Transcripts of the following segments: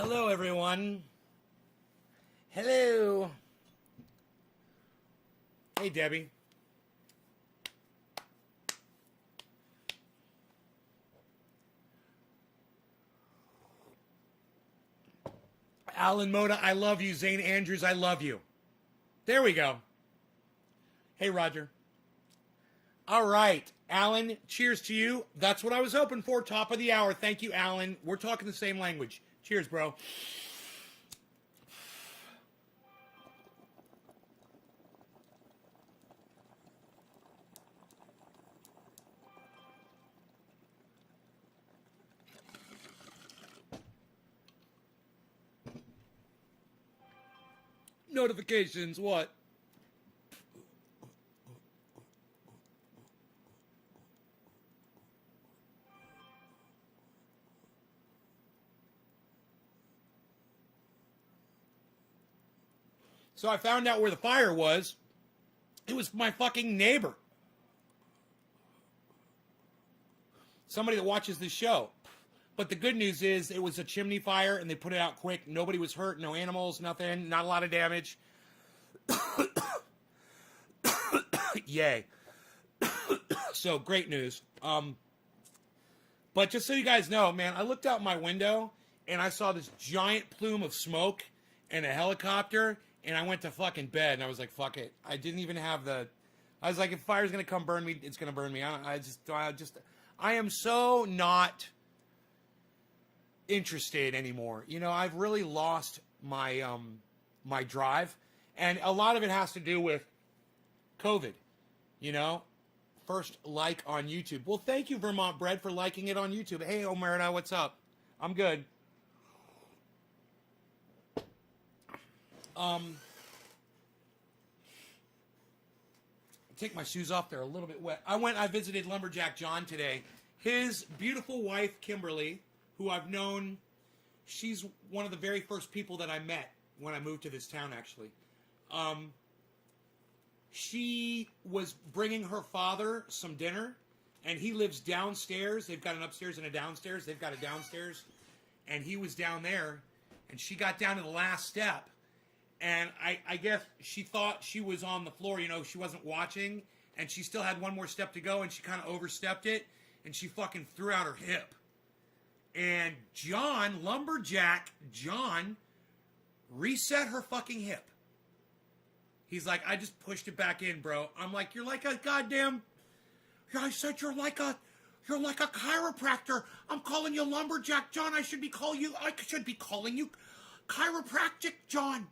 Hello, everyone. Hello. Hey, Debbie. Alan Moda, I love you. Zane Andrews, I love you. There we go. Hey, Roger. All right. Alan, cheers to you. That's what I was hoping for. Top of the hour. Thank you, Alan. We're talking the same language. Cheers, bro. Notifications, what? So I found out where the fire was. It was my fucking neighbor. Somebody that watches this show. But the good news is it was a chimney fire and they put it out quick. Nobody was hurt, no animals, nothing, not a lot of damage. Yay. So great news. But just so you guys know, man, I looked out my window and I saw this giant plume of smoke and a helicopter, and I went to fucking bed and I was like, fuck it. I didn't even have I was like, if fire's gonna come burn me, it's gonna burn me. I am so not interested anymore. You know, I've really lost my my drive, and a lot of it has to do with COVID. You know, first like on YouTube. Well, thank you, Vermont Bread, for liking it on YouTube. Hey, Omerta, what's up? I'm good. Take my shoes off, they're a little bit wet. I visited Lumberjack John today. His beautiful wife, Kimberly, who I've known, she's one of the very first people that I met when I moved to this town, actually. She was bringing her father some dinner, and he lives downstairs. They've got an upstairs and a downstairs. They've got a downstairs, and he was down there, and she got down to the last step, and I guess she thought she was on the floor, you know, she wasn't watching, and she still had one more step to go, and she kind of overstepped it, and she fucking threw out her hip. And John, Lumberjack John, reset her fucking hip. He's like, I just pushed it back in, bro. I'm like, you're like a goddamn... I said you're like a chiropractor. I'm calling you Lumberjack John. I should be calling you Chiropractic John.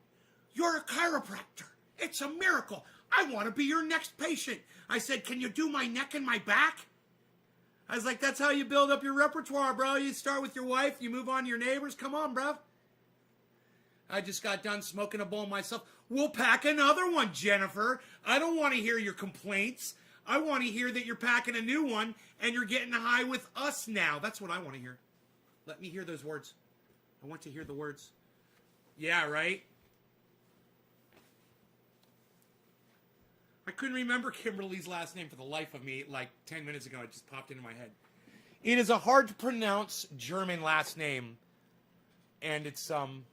You're a chiropractor. It's a miracle. I want to be your next patient. I said, can you do my neck and my back? I was like, that's how you build up your repertoire, bro. You start with your wife, you move on to your neighbors. Come on, bro. I just got done smoking a bowl myself. We'll pack another one, Jennifer. I don't want to hear your complaints. I want to hear that you're packing a new one and you're getting high with us now. That's what I want to hear. Let me hear those words. I want to hear the words. Yeah, right? I couldn't remember Kimberly's last name for the life of me like 10 minutes ago. It just popped into my head. It is a hard to pronounce German last name. And it's, I've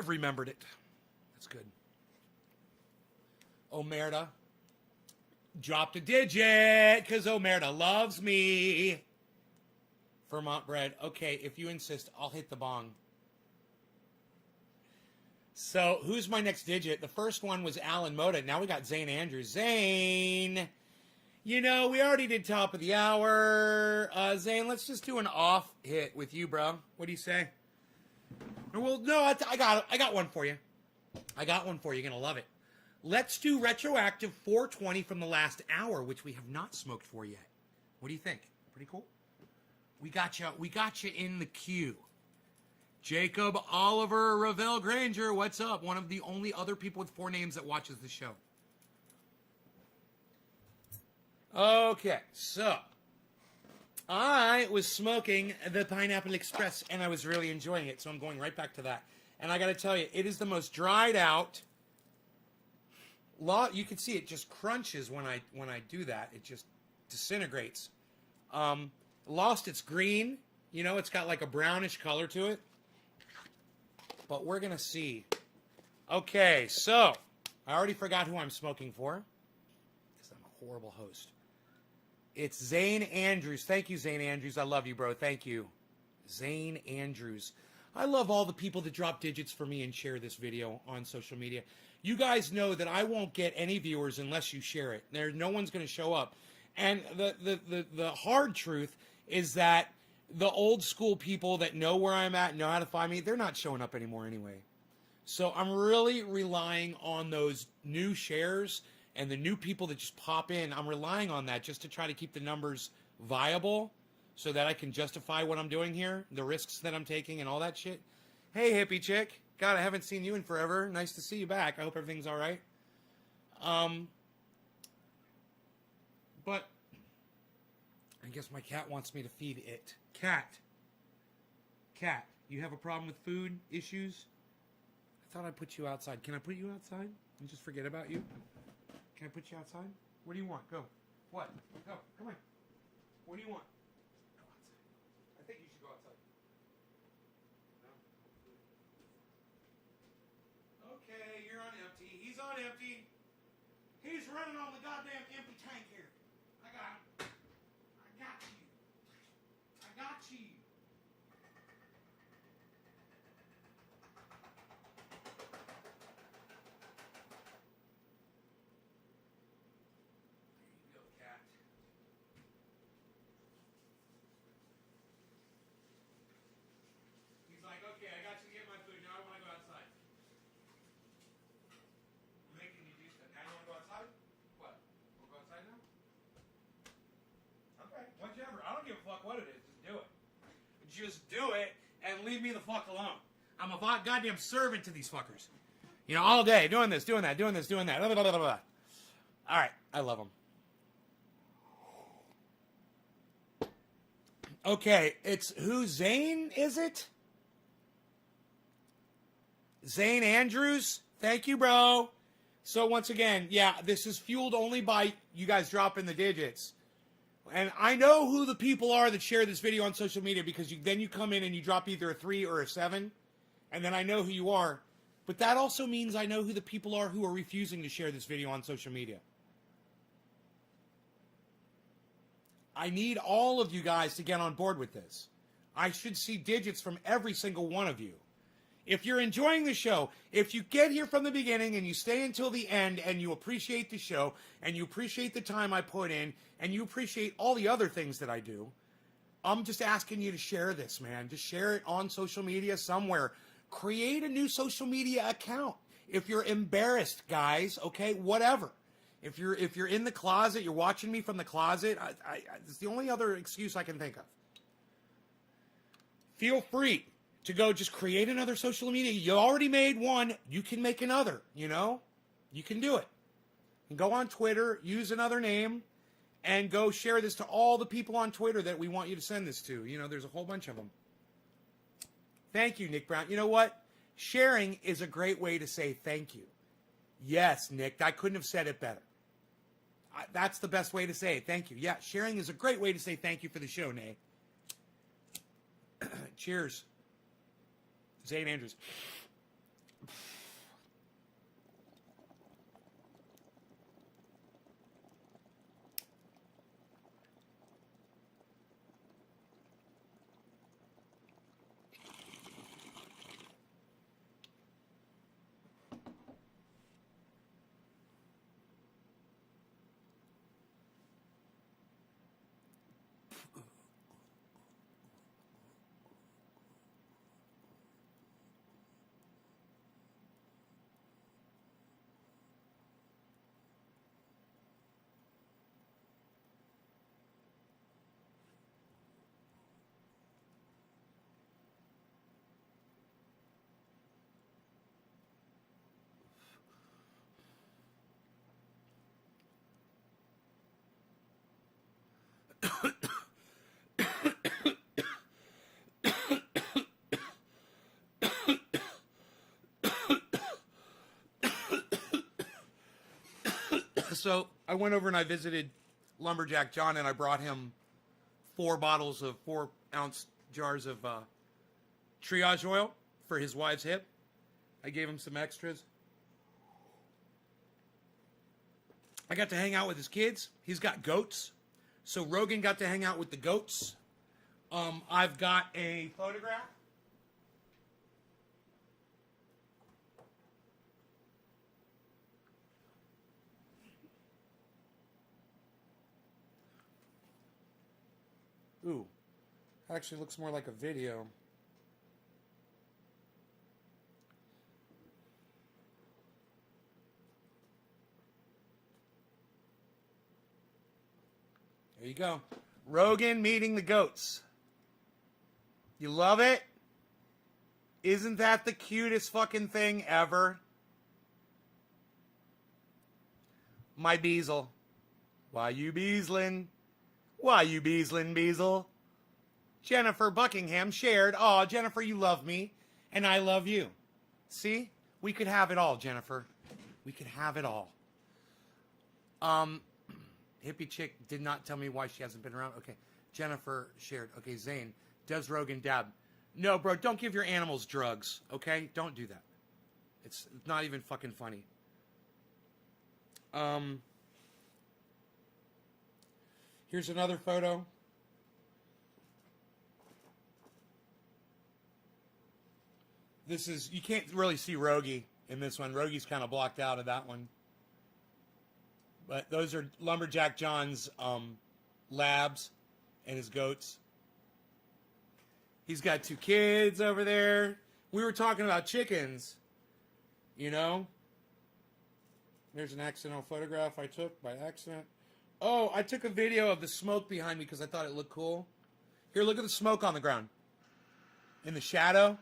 remembered it. That's good. Omerta dropped a digit because Omerta loves me. Vermont Bread. Okay, if you insist, I'll hit the bong. So, who's my next digit? The first one was Alan Moda. Now we got Zane Andrews. Zane! You know, we already did top of the hour. Zane, let's just do an off hit with you, bro. What do you say? Well, no, I got one for you. I got one for you. You're going to love it. Let's do retroactive 420 from the last hour, which we have not smoked for yet. What do you think? Pretty cool? We got you in the queue. Jacob Oliver Ravel Granger, what's up? One of the only other people with 4 names that watches the show. Okay, so I was smoking the Pineapple Express and I was really enjoying it, so I'm going right back to that. And I got to tell you, it is the most dried out. You can see it just crunches when I do that. It just disintegrates. lost its green. You know, it's got like a brownish color to it. But we're going to see. Okay, so I already forgot who I'm smoking for. Because I'm a horrible host. It's Zane Andrews. Thank you, Zane Andrews. I love you, bro. Thank you. Zane Andrews. I love all the people that drop digits for me and share this video on social media. You guys know that I won't get any viewers unless you share it. No one's going to show up. And the hard truth is that the old school people that know where I'm at, know how to find me, they're not showing up anymore anyway. So I'm really relying on those new shares and the new people that just pop in. I'm relying on that just to try to keep the numbers viable so that I can justify what I'm doing here, the risks that I'm taking and all that shit. Hey, hippie chick. God, I haven't seen you in forever. Nice to see you back. I hope everything's all right. But I guess my cat wants me to feed it. Cat, you have a problem with food issues? I thought I put you outside. Can I put you outside and just forget about you? Can I put you outside? What do you want? Go. What? Go. Come on. What do you want? Go outside. I think you should go outside. No? Okay, you're on empty. He's on empty. He's running on the goddamn empty tank here. I got him. I got you. I got you. Okay, I got you to get my food. Now I want to go outside. I'm making you do stuff. Now you want to go outside? What? Want to go outside now? Okay, whichever. I don't give a fuck what it is. Just do it. Just do it and leave me the fuck alone. I'm a goddamn servant to these fuckers. You know, all day, doing this, doing that, doing this, doing that. Blah, blah, blah, blah. All right, I love them. Okay, it's who? Zane, is it? Zane Andrews, thank you, bro. So once again, yeah, this is fueled only by you guys dropping the digits. And I know who the people are that share this video on social media because then you come in and you drop either a 3 or a 7, and then I know who you are. But that also means I know who the people are who are refusing to share this video on social media. I need all of you guys to get on board with this. I should see digits from every single one of you. If you're enjoying the show, if you get here from the beginning and you stay until the end and you appreciate the show and you appreciate the time I put in and you appreciate all the other things that I do, I'm just asking you to share this, man. Just share it on social media somewhere. Create a new social media account. If you're embarrassed, guys, okay, whatever. If you're in the closet, you're watching me from the closet, it's the only other excuse I can think of. Feel free to go just create another social media. You already made one. You can make another, you know? You can do it. And go on Twitter, use another name, and go share this to all the people on Twitter that we want you to send this to. You know, there's a whole bunch of them. Thank you, Nick Brown. You know what? Sharing is a great way to say thank you. Yes, Nick, I couldn't have said it better. That's the best way to say it. Thank you. Yeah, sharing is a great way to say thank you for the show, Nate. Cheers. Zane Andrews. So I went over and I visited Lumberjack John and I brought him 4 ounce jars of triage oil for his wife's hip. I gave him some extras. I got to hang out with his kids. He's got goats. So Rogan got to hang out with the goats. I've got a photograph. Ooh, actually looks more like a video. There you go. Rogan meeting the goats. You love it? Isn't that the cutest fucking thing ever? My Beazle. Why you beazlin'? Why you beazlin', Beazle? Jennifer Buckingham shared, "Aw, Jennifer, you love me, and I love you." See? We could have it all, Jennifer. We could have it all. Hippie chick did not tell me why she hasn't been around. Okay. Jennifer shared. Okay, Zane. Does Rogan dab? No, bro, don't give your animals drugs, okay? Don't do that. It's not even fucking funny. Here's another photo. This is, you can't really see Rogie in this one. Rogie's kind of blocked out of that one. But those are Lumberjack John's labs and his goats. He's got 2 kids over there. We were talking about chickens, you know. There's an accidental photograph I took by accident. Oh, I took a video of the smoke behind me because I thought it looked cool. Here, look at the smoke on the ground. In the shadow.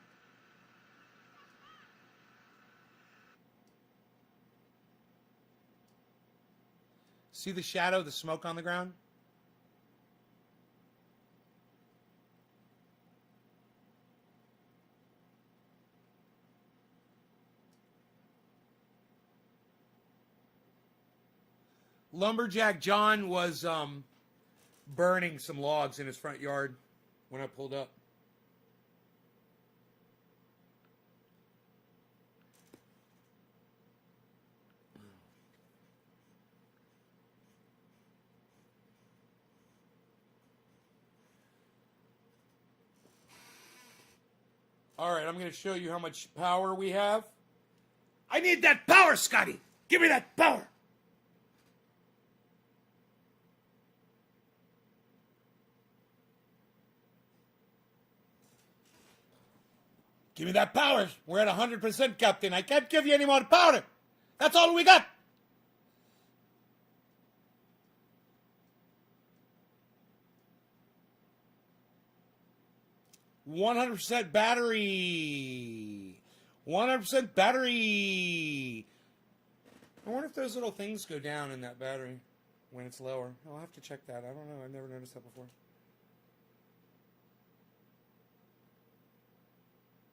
See the shadow, the smoke on the ground? Lumberjack John was burning some logs in his front yard when I pulled up. All right, I'm going to show you how much power we have. I need that power, Scotty. Give me that power. Give me that power. We're at 100%, Captain. I can't give you any more power. That's all we got. "100% battery. 100% battery." I wonder if those little things go down in that battery when it's lower. I'll have to check that. I don't know. I've never noticed that before.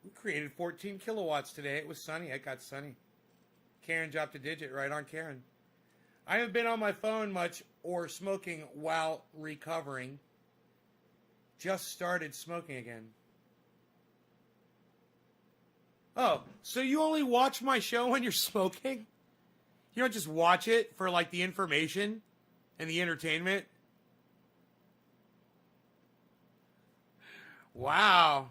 We created 14 kilowatts today. It was sunny. It got sunny. Karen dropped a digit right on Karen. I haven't been on my phone much or smoking while recovering. Just started smoking again. Oh, so you only watch my show when you're smoking? You don't just watch it for like the information and the entertainment? Wow.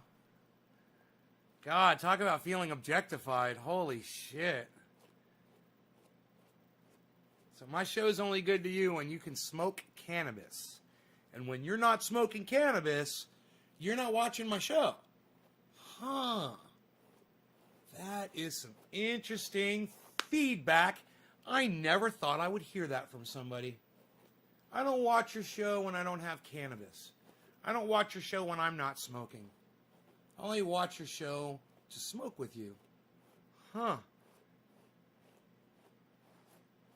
God, talk about feeling objectified. Holy shit. So my show is only good to you when you can smoke cannabis. And when you're not smoking cannabis, you're not watching my show. Huh. That is some interesting feedback. I never thought I would hear that from somebody. I don't watch your show when I don't have cannabis. I don't watch your show when I'm not smoking. I only watch your show to smoke with you. Huh.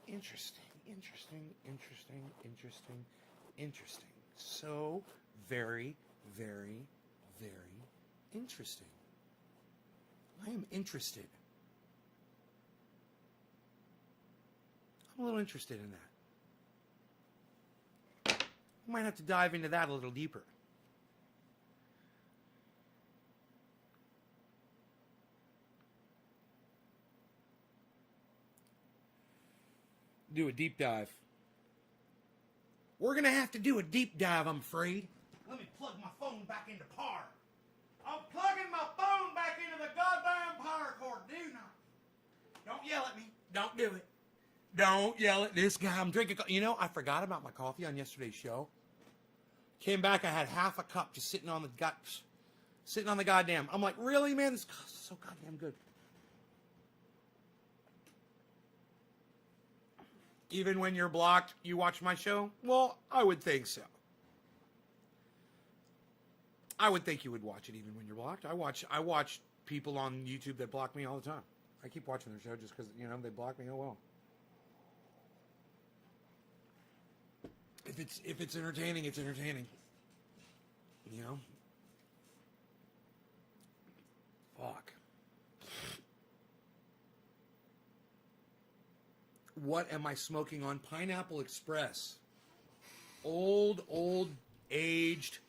Interesting, interesting, interesting, interesting, interesting. So very, very, very interesting. I am interested. I'm a little interested in that. We might have to dive into that a little deeper. Do a deep dive. We're going to have to do a deep dive, I'm afraid. Let me plug my phone back into power. I'm plugging my phone back into the goddamn power cord. Do not. Don't yell at me. Don't do it. Don't yell at this guy. I'm drinking. You know, I forgot about my coffee on yesterday's show. Came back, I had half a cup just sitting on the goddamn. I'm like, really, man? This is so goddamn good. Even when you're blocked, you watch my show? Well, I would think so. I would think you would watch it even when you're blocked. I watch people on YouTube that block me all the time. I keep watching their show just because, you know, they block me. Oh, well. If it's entertaining, it's entertaining. You know? Fuck. What am I smoking on? Pineapple Express. Old, aged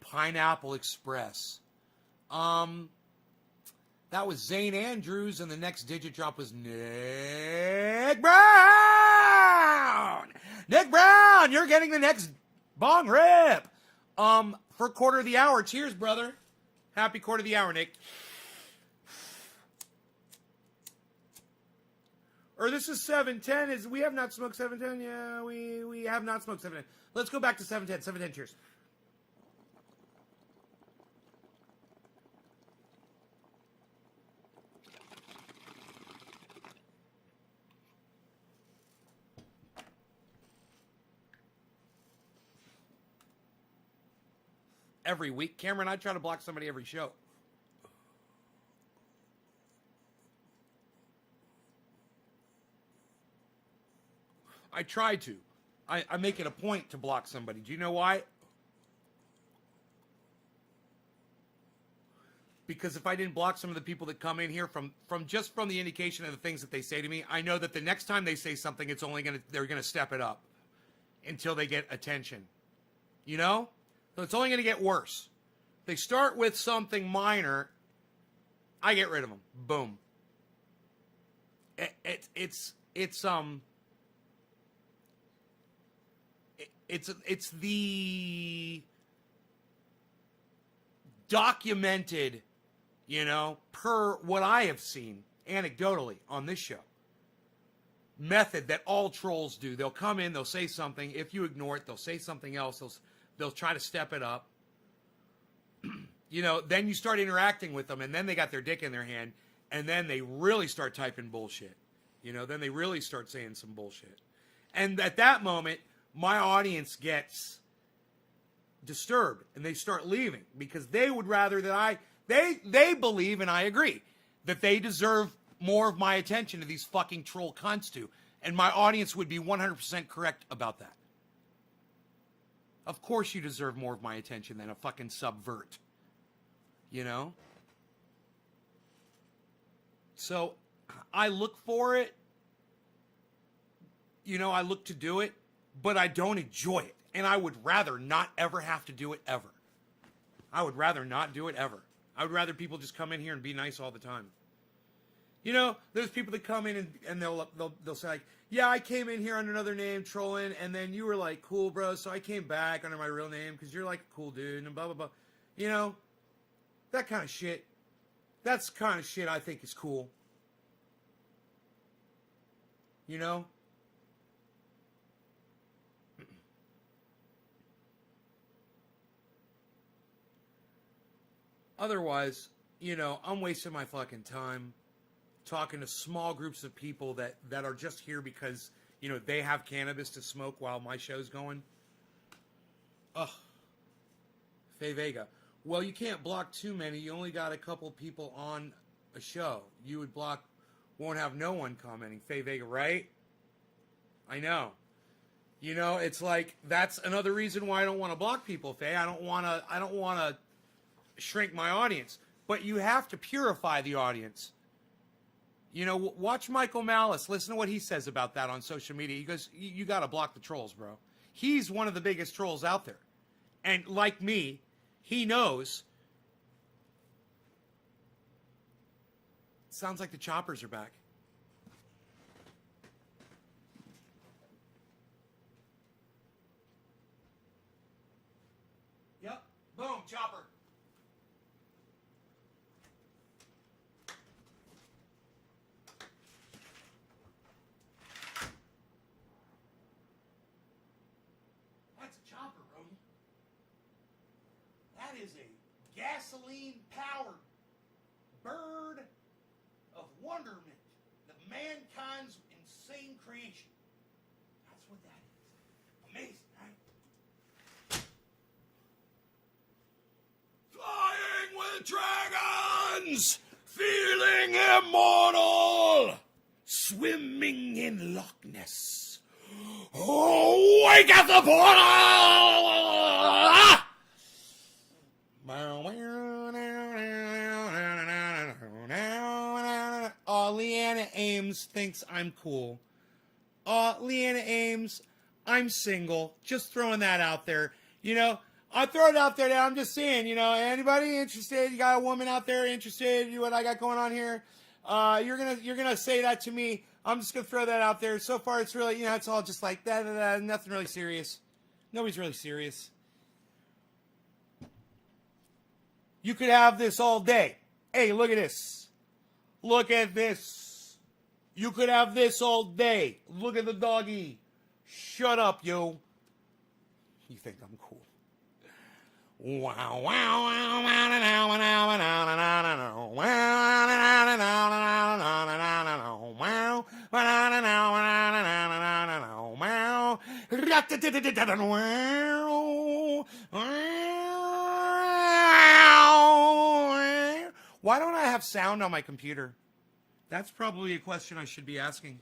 Pineapple Express. That was Zane Andrews, and the next digit drop was Nick Brown! Nick Brown, you're getting the next bong rip. For quarter of the hour. Cheers, brother. Happy quarter of the hour, Nick. Or this is 710. We have not smoked 710? Yeah, we have not smoked 710. Let's go back to 710. 710, cheers. Every week. Cameron, I try to block somebody every show. I try to. I make it a point to block somebody. Do you know why? Because if I didn't block some of the people that come in here from the indication of the things that they say to me, I know that the next time they say something, they're gonna step it up until they get attention. You know? So it's only gonna get worse. They start with something minor, I get rid of them. Boom. It's the documented, you know, per what I have seen anecdotally on this show, method that all trolls do. They'll come in, they'll say something. If you ignore it, they'll say something else. They'll try to step it up. You know, then you start interacting with them, and then they got their dick in their hand, and then they really start typing bullshit. You know, then they really start saying some bullshit. And at that moment, my audience gets disturbed, and they start leaving because they would rather that they believe, and I agree, that they deserve more of my attention to these fucking troll cunts do. And my audience would be 100% correct about that. Of course you deserve more of my attention than a fucking subvert. You know? So, I look for it. You know, I look to do it, but I don't enjoy it. And I would rather not ever have to do it ever. I would rather not do it ever. I would rather people just come in here and be nice all the time. You know, there's people that come in and they'll say like, yeah, I came in here under another name trolling, and then you were like, cool, bro, so I came back under my real name because you're like a cool dude and blah, blah, blah. You know, that kind of shit. That's the kind of shit I think is cool. You know? Otherwise, you know, I'm wasting my fucking time talking to small groups of people that are just here because, you know, they have cannabis to smoke while my show's going. Ugh. Faye Vega. Well, you can't block too many. You only got a couple people on a show. You would block, won't have no one commenting. Faye Vega, right? I know. You know, it's like, that's another reason why I don't want to block people, Faye. I don't want to shrink my audience. But you have to purify the audience. You know, watch Michael Malice. Listen to what he says about that on social media. He goes, you got to block the trolls, bro. He's one of the biggest trolls out there. And like me, he knows. Sounds like the choppers are back. Yep. Boom, chopper. That's a chopper, Rody. That is a gasoline-powered bird of wonderment, the mankind's insane creation. That's what that is. Amazing, right? Flying with dragons, feeling immortal, swimming in Loch Ness. Oh, wake at the portal! Leanna Ames thinks I'm cool. Leanna Ames, I'm single. Just throwing that out there. You know, I throw it out there now. I'm just saying, you know, anybody interested? You got a woman out there interested in what I got going on here? You're gonna say that to me. I'm just gonna throw that out there. So far, it's really, you know, it's all just like that. Nothing really serious. Nobody's really serious. You could have this all day. Hey, look at this. Look at this. You could have this all day. Look at the doggy. Shut up, yo. You think I'm cool. Wow, wow, wow, wow, why don't I have sound on my computer? That's probably a question I should be asking.